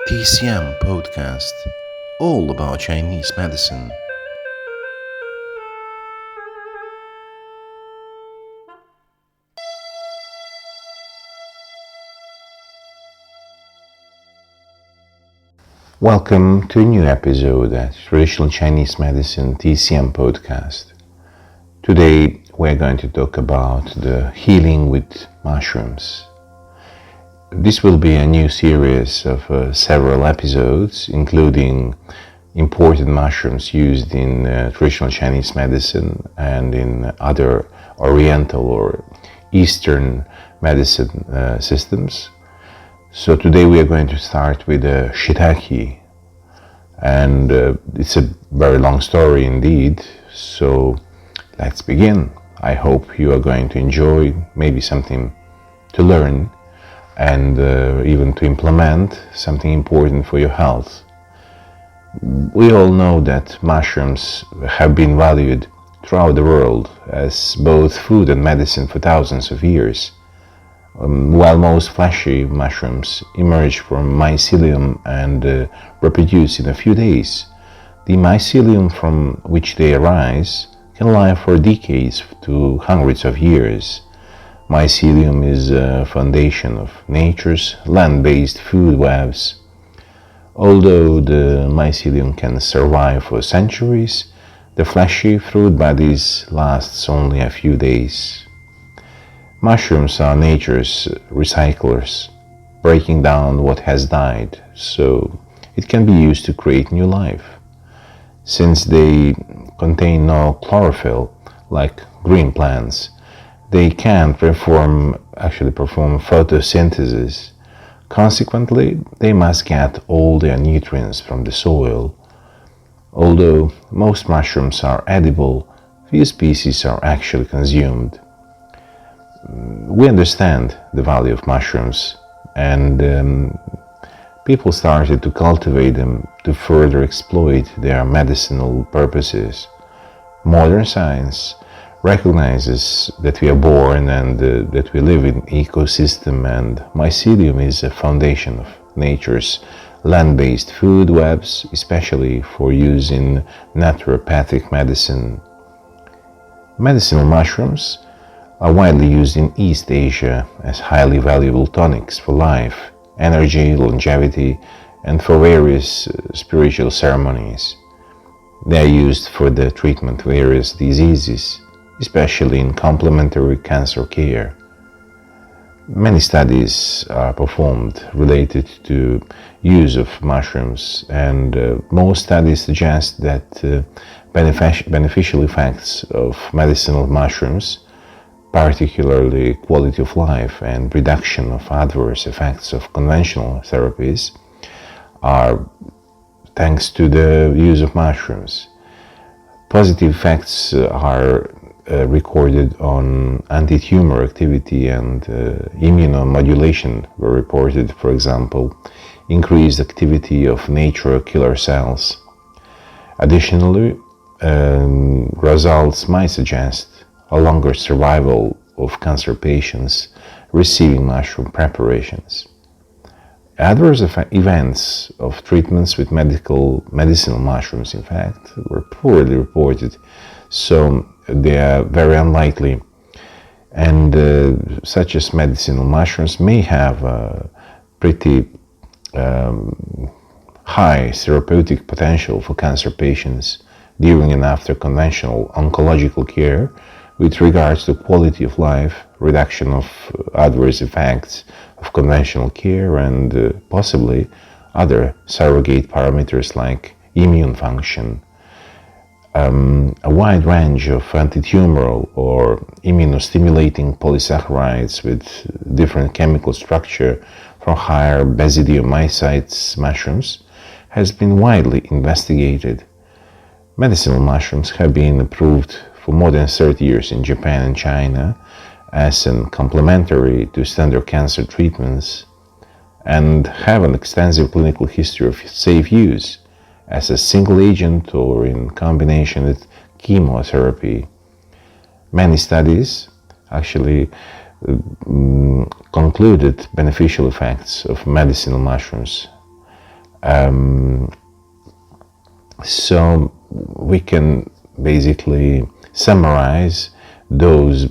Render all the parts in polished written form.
TCM podcast, all about Chinese medicine. Welcome to a new episode at Traditional Chinese Medicine TCM podcast. Today we're going to talk about the healing with mushrooms. This will be a new series of several episodes, including imported mushrooms used in traditional Chinese medicine and in other Oriental or Eastern medicine systems. So today we are going to start with Shiitake, and it's a very long story indeed, so let's begin. I hope you are going to enjoy, maybe something to learn, and even to implement something important for your health. We all know that mushrooms have been valued throughout the world as both food and medicine for thousands of years. While most fleshy mushrooms emerge from mycelium and reproduce in a few days, the mycelium from which they arise can live for decades to hundreds of years. Mycelium is a foundation of nature's land-based food webs. Although the mycelium can survive for centuries, the fleshy fruit bodies lasts only a few days. Mushrooms are nature's recyclers, breaking down what has died, so it can be used to create new life. Since they contain no chlorophyll, like green plants, they can't perform photosynthesis. Consequently, they must get all their nutrients from the soil. Although most mushrooms are edible, few species are actually consumed. We understand the value of mushrooms, and people started to cultivate them to further exploit their medicinal purposes. Modern science recognizes that we are born and that we live in ecosystem, and mycelium is a foundation of nature's land-based food webs, especially for use in naturopathic medicine. Medicinal mushrooms are widely used in East Asia as highly valuable tonics for life, energy, longevity, and for various spiritual ceremonies. They are used for the treatment of various diseases, especially in complementary cancer care. Many studies are performed related to use of mushrooms, and most studies suggest that beneficial effects of medicinal mushrooms, particularly quality of life and reduction of adverse effects of conventional therapies, are thanks to the use of mushrooms. Positive effects are recorded on anti-tumor activity, and immunomodulation were reported, for example, increased activity of natural killer cells. Additionally, results might suggest a longer survival of cancer patients receiving mushroom preparations. Adverse events of treatments with medicinal mushrooms, in fact, were poorly reported, so they are very unlikely, and such as medicinal mushrooms may have a pretty high therapeutic potential for cancer patients during and after conventional oncological care with regards to quality of life, reduction of adverse effects of conventional care, and possibly other surrogate parameters like immune function. A wide range of anti-tumoral or immunostimulating polysaccharides with different chemical structure from higher basidiomycetes mushrooms has been widely investigated. Medicinal mushrooms have been approved for more than 30 years in Japan and China as an complementary to standard cancer treatments, and have an extensive clinical history of safe use as a single agent or in combination with chemotherapy. Many studies actually concluded beneficial effects of medicinal mushrooms. So we can basically summarize those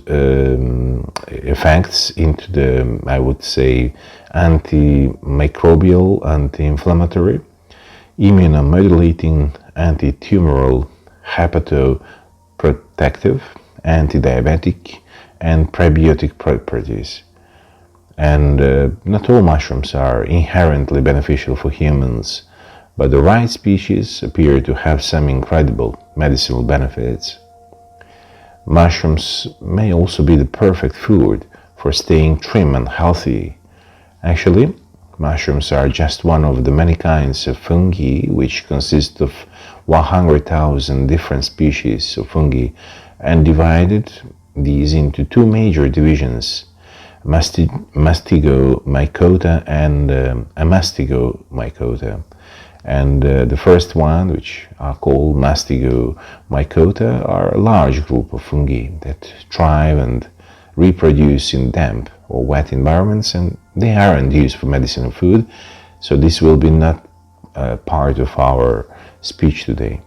effects into the, I would say, antimicrobial, anti-inflammatory, immunomodulating, anti-tumoral, hepatoprotective, anti-diabetic, and prebiotic properties. And not all mushrooms are inherently beneficial for humans, but the right species appear to have some incredible medicinal benefits. Mushrooms may also be the perfect food for staying trim and healthy. Actually, mushrooms are just one of the many kinds of fungi, which consist of 100,000 different species of fungi, and divided these into two major divisions, Mastigomycota and Amastigomycota. And the first one, which are called Mastigomycota, are a large group of fungi that thrive and reproduce in damp or wet environments, and they aren't used for medicinal food, so this will be not part of our speech today.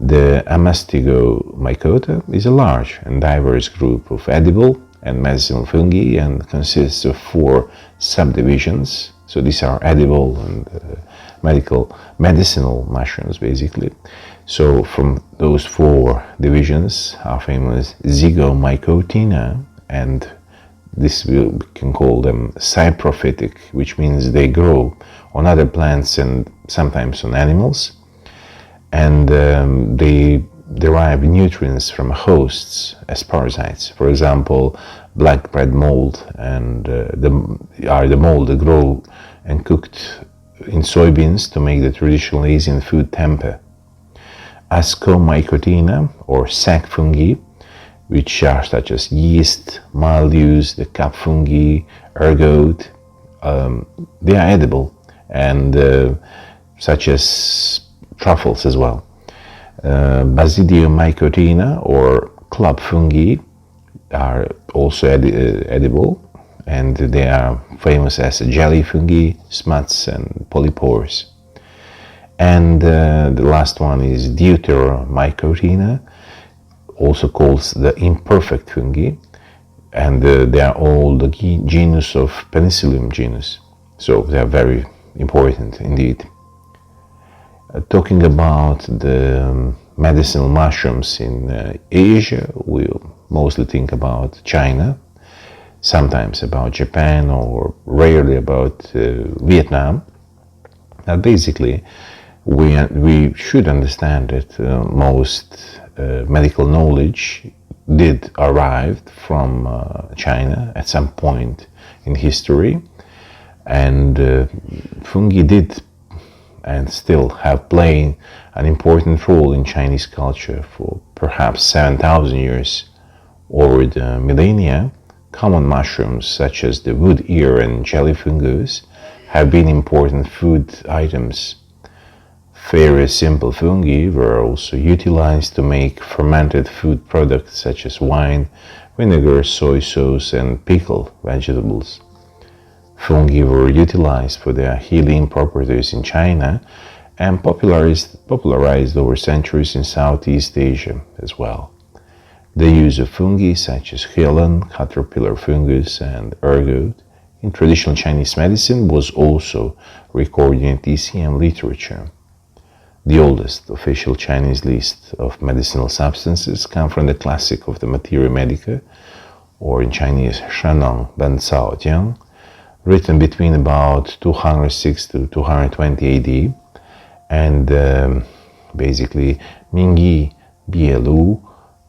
The Amastigomycota is a large and diverse group of edible and medicinal fungi and consists of 4 subdivisions. So these are edible and medicinal mushrooms, basically. So from those 4 divisions are famous Zygomycotina, and this we can call them saprophytic, which means they grow on other plants and sometimes on animals, and they derive nutrients from hosts as parasites. For example, black bread mold and the mold that grow and cooked in soybeans to make the traditional Asian food tempeh. Ascomycotina or sac fungi, which are such as yeast, mildews, the cap fungi, ergot, they are edible, and such as truffles as well. Basidiomycotina or club fungi are also edible, and they are famous as jelly fungi, smuts, and polypores. And the last one is Deuteromycotina, also called the imperfect fungi, and they are all the genus of Penicillium genus, so they are very important indeed. Talking about the medicinal mushrooms in Asia, we'll mostly think about China, sometimes about Japan, or rarely about Vietnam. Now, basically, we should understand that most medical knowledge did arrive from China at some point in history, and fungi did and still have played an important role in Chinese culture for perhaps 7,000 years. Over the millennia, common mushrooms such as the wood ear and jelly fungus have been important food items. Very simple fungi were also utilized to make fermented food products such as wine, vinegar, soy sauce, and pickled vegetables. Fungi were utilized for their healing properties in China and popularized over centuries in Southeast Asia as well. The use of fungi such as hoelen, caterpillar fungus, and ergot in traditional Chinese medicine was also recorded in TCM literature. The oldest official Chinese list of medicinal substances come from the classic of the Materia Medica, or in Chinese Shennong Bencaojing, written between about 206 to 220 AD, and basically Mingyi, bielu,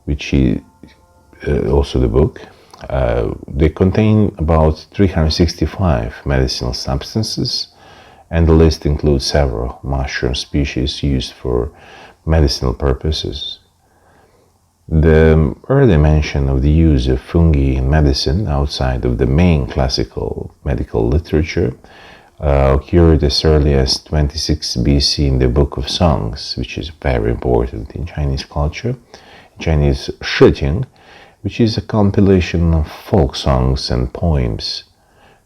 which is also the book. They contain about 365 medicinal substances, and the list includes several mushroom species used for medicinal purposes. The early mention of the use of fungi in medicine outside of the main classical medical literature occurred as early as 26 BC in the Book of Songs, which is very important in Chinese culture. Chinese Shiitake, which is a compilation of folk songs and poems.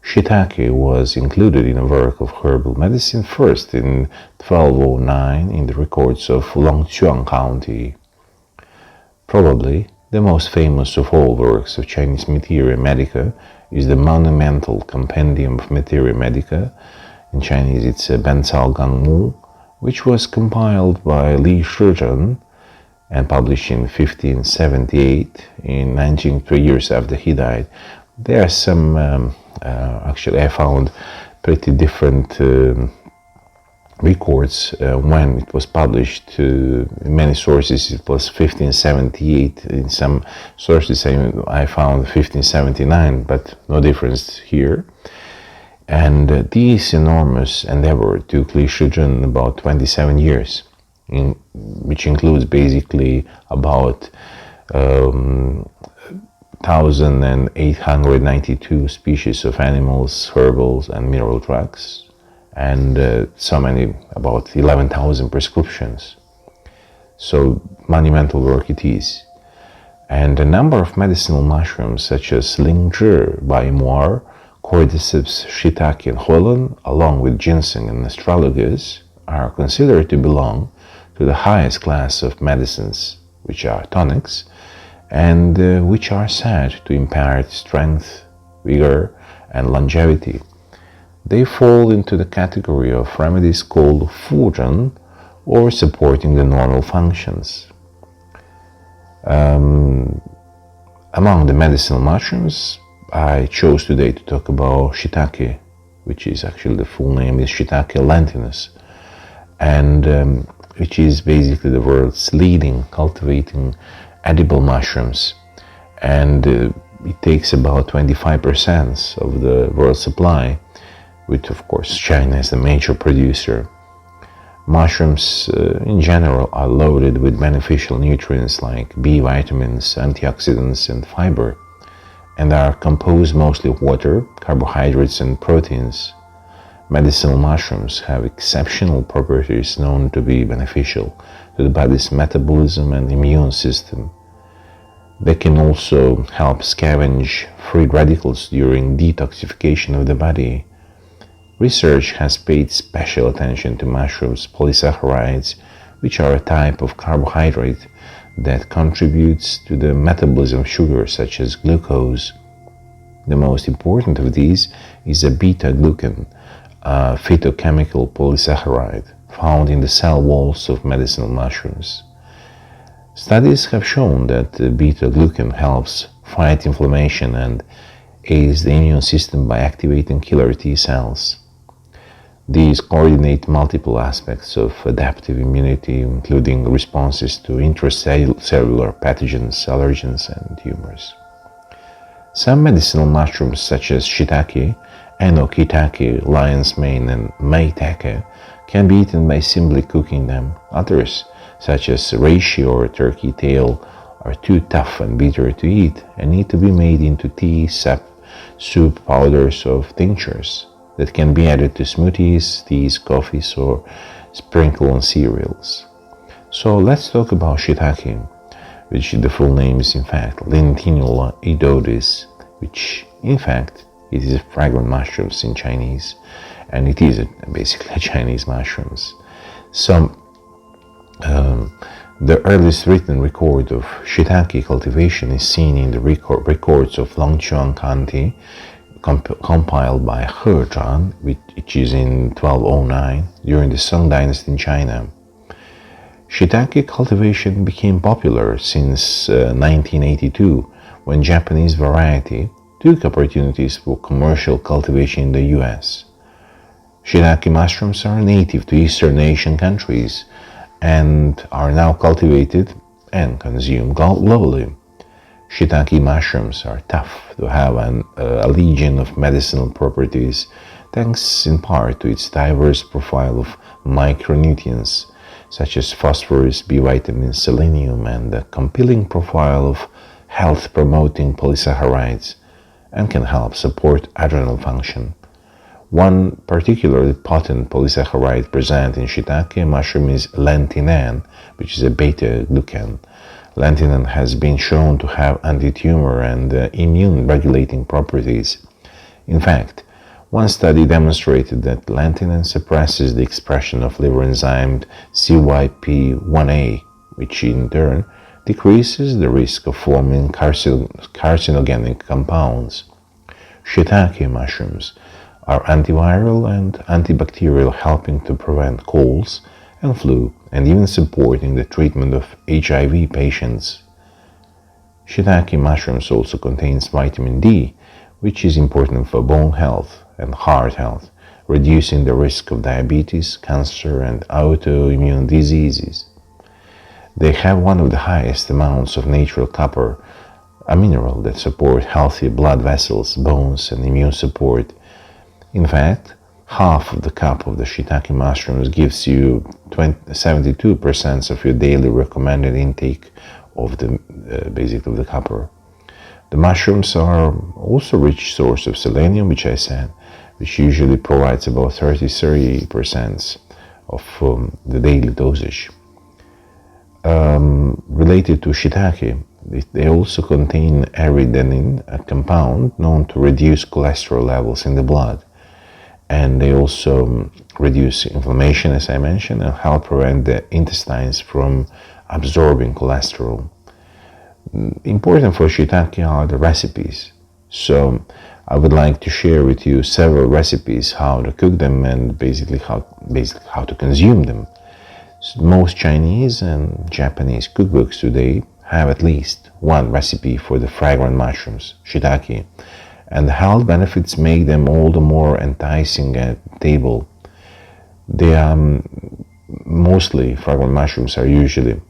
Shiitake was included in a work of herbal medicine first in 1209 in the records of Longchuan County. Probably the most famous of all works of Chinese Materia Medica is the monumental compendium of Materia Medica. In Chinese it's Bencaojing, which was compiled by Li Shizhen and published in 1578, in Nanjing, 3 years after he died. There are some, actually I found pretty different records when it was published. In many sources it was 1578, in some sources I found 1579, but no difference here. And this enormous endeavor took Li Shizhen about 27 years, which includes basically about 1,892 species of animals, herbals, and mineral drugs, and about 11,000 prescriptions. So monumental work it is. And a number of medicinal mushrooms such as lingzhi, baimoir, cordyceps, shiitake, and hoelen, along with ginseng and astragalus, are considered to belong to the highest class of medicines, which are tonics, and which are said to impart strength, vigor, and longevity. They fall into the category of remedies called fuzhen, or supporting the normal functions. Among the medicinal mushrooms, I chose today to talk about shiitake, which is actually the full name is Shiitake lentinus, and which is basically the world's leading cultivating edible mushrooms, and it takes about 25% of the world supply, with of course China as the major producer. Mushrooms in general are loaded with beneficial nutrients like B vitamins, antioxidants, and fiber, and are composed mostly of water, carbohydrates, and proteins. Medicinal mushrooms have exceptional properties known to be beneficial to the body's metabolism and immune system. They can also help scavenge free radicals during detoxification of the body. Research has paid special attention to mushrooms' polysaccharides, which are a type of carbohydrate that contributes to the metabolism of sugar such as glucose. The most important of these is a beta-glucan, a phytochemical polysaccharide found in the cell walls of medicinal mushrooms. Studies have shown that beta-glucan helps fight inflammation and aids the immune system by activating killer T cells. These coordinate multiple aspects of adaptive immunity, including responses to intracellular pathogens, allergens, and tumors. Some medicinal mushrooms such as shiitake, enokitake, lion's mane, and maitake can be eaten by simply cooking them. Others, such as reishi or turkey tail, are too tough and bitter to eat and need to be made into tea, sap, soup, powders, or tinctures that can be added to smoothies, teas, coffees, or sprinkled on cereals. So let's talk about shiitake, which the full name is in fact Lentinula edodes, which in fact it is a fragrant mushrooms in Chinese, and it is basically a Chinese mushrooms. So the earliest written record of shiitake cultivation is seen in the records of Longchuan County, compiled by He Zhan, which is in 1209 during the Song Dynasty in China. Shiitake cultivation became popular since 1982, when Japanese variety took opportunities for commercial cultivation in the US. Shiitake mushrooms are native to Eastern Asian countries and are now cultivated and consumed globally. Shiitake mushrooms are tough to have a legion of medicinal properties, thanks in part to its diverse profile of micronutrients such as phosphorus, B vitamins, selenium, and a compelling profile of health-promoting polysaccharides, and can help support adrenal function. One particularly potent polysaccharide present in shiitake mushroom is lentinan, which is a beta-glucan. Lentinan has been shown to have anti-tumor and immune-regulating properties. In fact, One study demonstrated that lanthanum suppresses the expression of liver enzyme CYP1A, which in turn decreases the risk of forming carcinogenic compounds. Shiitake mushrooms are antiviral and antibacterial, helping to prevent colds and flu, and even supporting the treatment of HIV patients. Shiitake mushrooms also contains vitamin D, which is important for bone health and heart health, reducing the risk of diabetes, cancer, and autoimmune diseases. They have one of the highest amounts of natural copper, a mineral that supports healthy blood vessels, bones, and immune support. In fact, half of the cup of the shiitake mushrooms gives you 72% of your daily recommended intake of the copper. The mushrooms are also a rich source of selenium, which I said, which usually provides about 33% of the daily dosage. Related to shiitake, they also contain eridanin, a compound known to reduce cholesterol levels in the blood. And they also reduce inflammation, as I mentioned, and help prevent the intestines from absorbing cholesterol. Important for shiitake are the recipes. So I would like to share with you several recipes, how to cook them and basically how to consume them. Most Chinese and Japanese cookbooks today have at least one recipe for the fragrant mushrooms, shiitake, and the health benefits make them all the more enticing at the table. They are mostly fragrant mushrooms are usually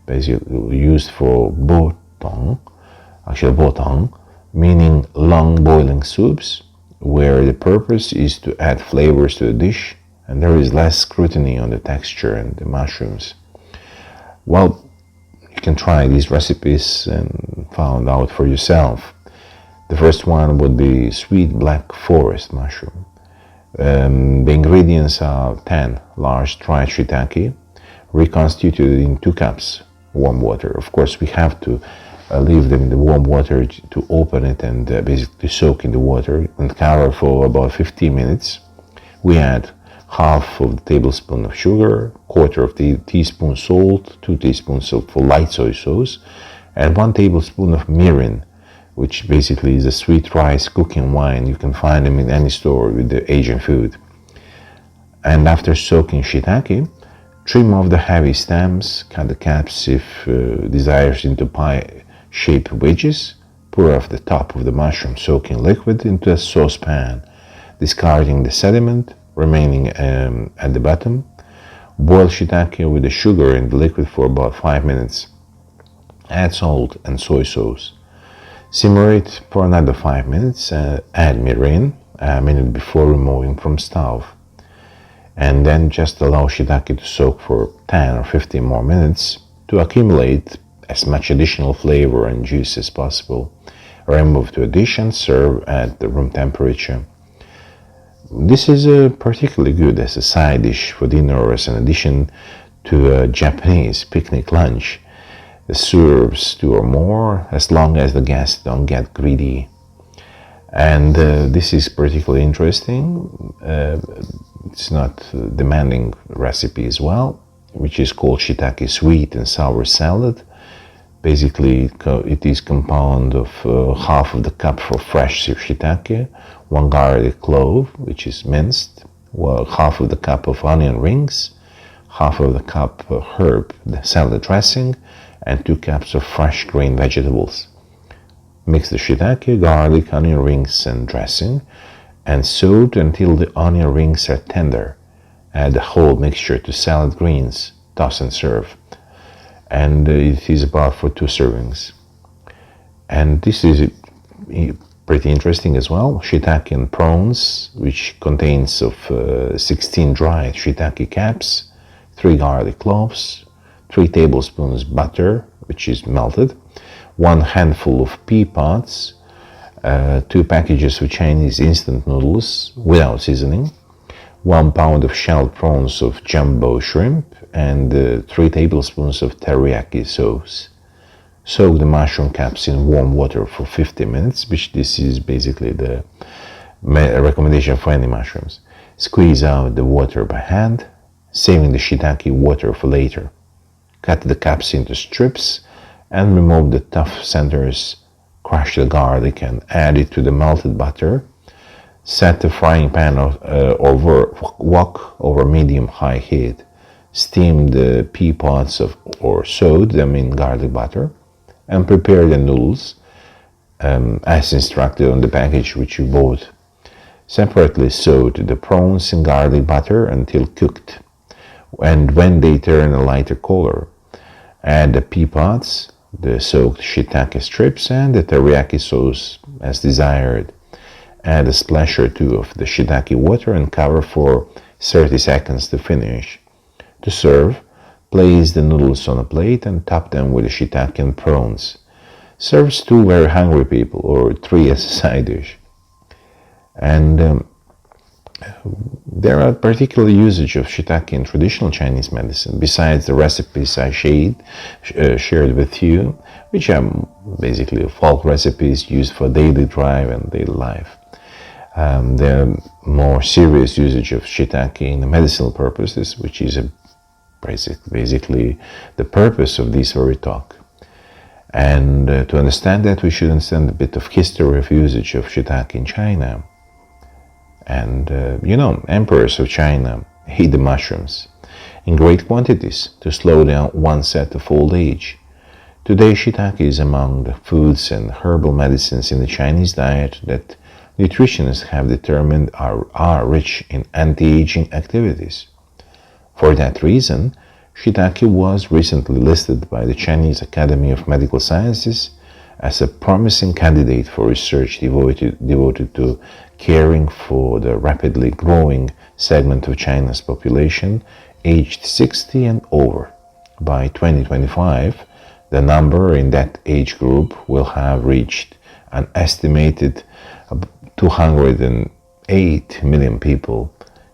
basically used for botong, meaning long boiling soups, where the purpose is to add flavors to the dish, and there is less scrutiny on the texture and the mushrooms. Well, you can try these recipes and find out for yourself. The first one would be sweet black forest mushroom. The ingredients are 10 large dried shiitake, reconstituted in 2 cups warm water. Of course, we have to leave them in the warm water to open it and basically soak in the water and cover for about 15 minutes. We add half of the tablespoon of sugar, quarter of the teaspoon salt, 2 teaspoons of light soy sauce, and 1 tablespoon of mirin, which basically is a sweet rice cooking wine. You can find them in any store with the Asian food. And after soaking shiitake, trim off the heavy stems, cut the caps if desired into pie-shaped wedges, pour off the top of the mushroom soaking liquid into a saucepan, discarding the sediment remaining at the bottom. Boil shiitake with the sugar and the liquid for about 5 minutes. Add salt and soy sauce. Simmer it for another 5 minutes. Add mirin a minute before removing from stove. And then just allow shiitake to soak for 10 or 15 more minutes to accumulate as much additional flavor and juice as possible. Remove to a dish and serve at the room temperature. This is particularly good as a side dish for dinner or as an addition to a Japanese picnic lunch. It serves 2 or more as long as the guests don't get greedy. And this is particularly interesting. It's not demanding recipe as well, which is called shiitake sweet and sour salad. Basically, it is compound of half of the cup for fresh shiitake, 1 garlic clove, which is minced, half of the cup of onion rings, half of the cup of herb salad dressing, and 2 cups of fresh green vegetables. Mix the shiitake, garlic, onion rings, and dressing, and saute until the onion rings are tender. Add the whole mixture to salad greens, toss and serve. And it is about for 2 servings. And this is pretty interesting as well. Shiitake and prawns, which contains of 16 dried shiitake caps, 3 garlic cloves, 3 tablespoons butter, which is melted, 1 handful of pea pods, 2 packages of Chinese instant noodles without seasoning, 1 pound of shelled prawns of jumbo shrimp, and 3 tablespoons of teriyaki sauce. Soak the mushroom caps in warm water for 50 minutes, which this is basically the A recommendation for any mushrooms. Squeeze out the water by hand, saving the shiitake water for later. Cut the caps into strips and remove the tough centers. Crush the garlic and add it to the melted butter. Set the frying pan over wok over medium-high heat. Steam the pea pods or soak them in garlic butter, and prepare the noodles as instructed on the package which you bought. Separately soak the prawns in garlic butter until cooked, and when they turn a lighter color, add the pea pods, the soaked shiitake strips, and the teriyaki sauce as desired. Add a splash or two of the shiitake water and cover for 30 seconds to finish. To serve, place the noodles on a plate and top them with the shiitake and prawns. Serves 2 very hungry people or 3 as a side dish. And there are particular usage of shiitake in traditional Chinese medicine, besides the recipes I shared with you, which are basically folk recipes used for daily drive and daily life. The more serious usage of shiitake in medicinal purposes, which is basically the purpose of this very talk. And to understand that, we should understand a bit of history of usage of shiitake in China. And, emperors of China ate the mushrooms in great quantities to slow down onset of old age. Today, shiitake is among the foods and herbal medicines in the Chinese diet that nutritionists have determined are rich in anti-aging activities. For that reason, shiitake was recently listed by the Chinese Academy of Medical Sciences as a promising candidate for research devoted to caring for the rapidly growing segment of China's population aged 60 and over. By 2025, the number in that age group will have reached an estimated 208 million people.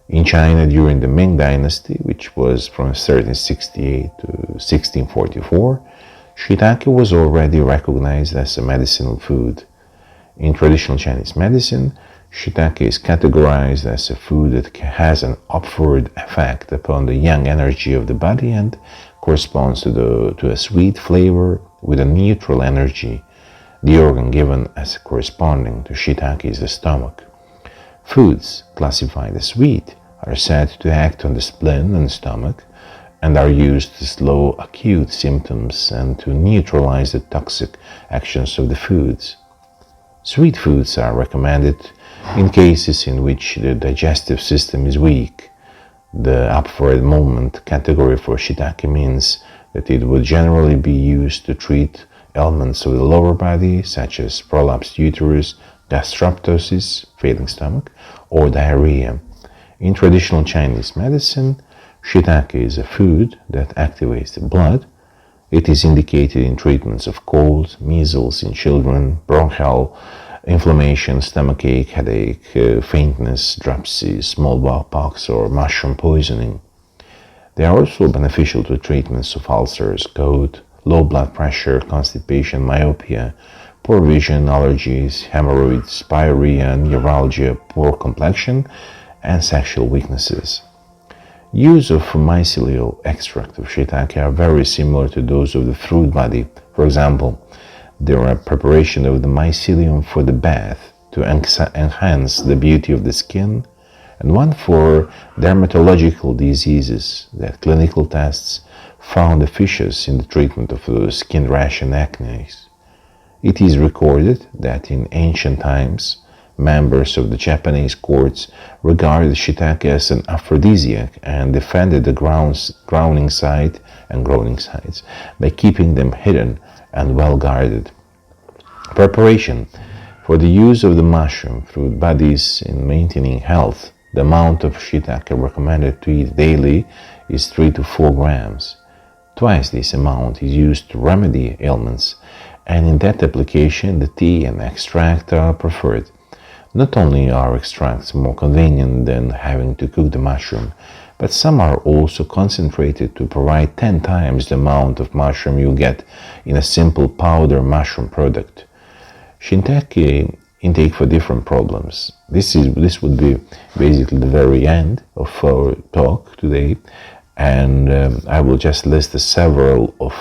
In China during the Ming Dynasty, which was from 1368 to 1644, shiitake was already recognized as a medicinal food. In traditional Chinese medicine, shiitake is categorized as a food that has an upward effect upon the yang energy of the body and corresponds to a sweet flavor with a neutral energy. The organ given as corresponding to shiitake is the stomach. Foods classified as sweet are said to act on the spleen and stomach and are used to slow acute symptoms and to neutralize the toxic actions of the foods. Sweet foods are recommended in cases in which the digestive system is weak. The upward movement category for shiitake means that it would generally be used to treat ailments of the lower body, such as prolapsed uterus, gastroptosis, failing stomach, or diarrhea. In traditional Chinese medicine, shiitake is a food that activates the blood. It is indicated in treatments of cold, measles in children, bronchial inflammation, stomachache, headache, faintness, dropsy, smallpox, or mushroom poisoning. They are also beneficial to treatments of ulcers, gout, low blood pressure, constipation, myopia, poor vision, allergies, hemorrhoids, pyorrhea, neuralgia, poor complexion, and sexual weaknesses. Use of mycelial extract of shiitake are very similar to those of the fruit body. For example, there are preparation of the mycelium for the bath to enhance the beauty of the skin, and one for dermatological diseases that clinical tests found efficacious in the treatment of skin rash and acne. It is recorded that in ancient times, members of the Japanese courts regarded shiitake as an aphrodisiac and defended the growing sites by keeping them hidden and well guarded. Preparation for the use of the mushroom fruit bodies in maintaining health. The amount of shiitake recommended to eat daily is 3 to 4 grams. Twice this amount is used to remedy ailments, and in that application the tea and extract are preferred. Not only are extracts more convenient than having to cook the mushroom, but some are also concentrated to provide 10 times the amount of mushroom you get in a simple powder mushroom product. Shiitake intake for different problems. This would be basically the very end of our talk today, and I will just list several of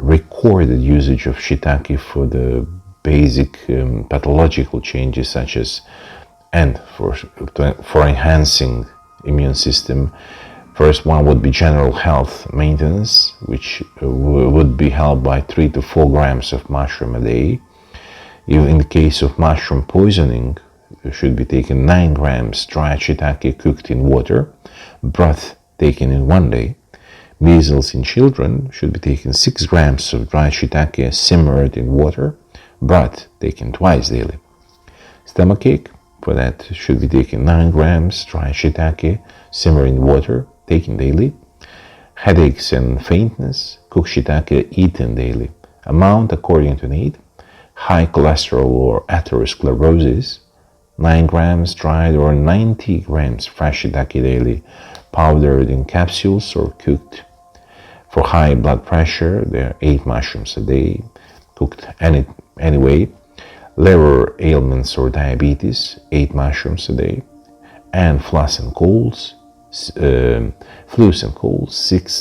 recorded usage of shiitake for the basic pathological changes, such as and for enhancing immune system. First one would be general health maintenance, which would be helped by 3 to 4 grams of mushroom a day. Even in the case of mushroom poisoning, it should be taken 9 grams dried shiitake cooked in water, broth taken in 1 day. Measles in children should be taken 6 grams of dried shiitake simmered in water, broth taken twice daily. Stomachache, for that should be taken 9 grams dried shiitake simmered in water, taken daily. Headaches and faintness, cooked shiitake eaten daily. Amount according to need. High cholesterol or atherosclerosis, 9 grams dried or 90 grams fresh shiitake daily, powdered in capsules or cooked. For high blood pressure, there are 8 mushrooms a day, cooked anyway. Liver ailments or diabetes, 8 mushrooms a day. And flus and colds, 6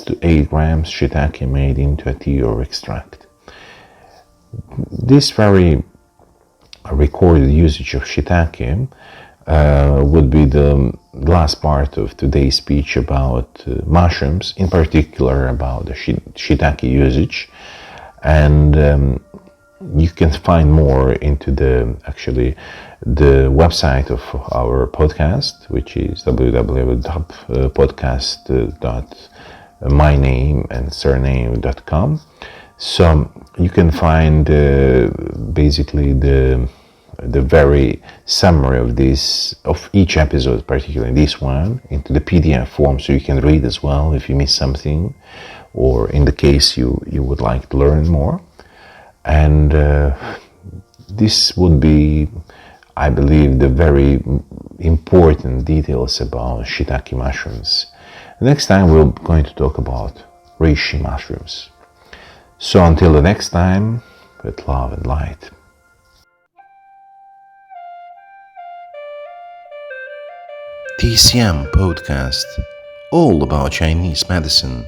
to 8 grams shiitake made into a tea or extract. This very recorded usage of shiitake would be the last part of today's speech about mushrooms, in particular about the shiitake usage, and you can find more into the website of our podcast, which is www.podcast.myname-and-surname.com. So you can find basically the very summary of each episode, particularly this one, into the PDF form, so you can read as well if you miss something, or in the case you would like to learn more. And this would be, I believe, the very important details about shiitake mushrooms. Next time we're going to talk about reishi mushrooms. So until the next time, with love and light. TCM Podcast, all about Chinese medicine.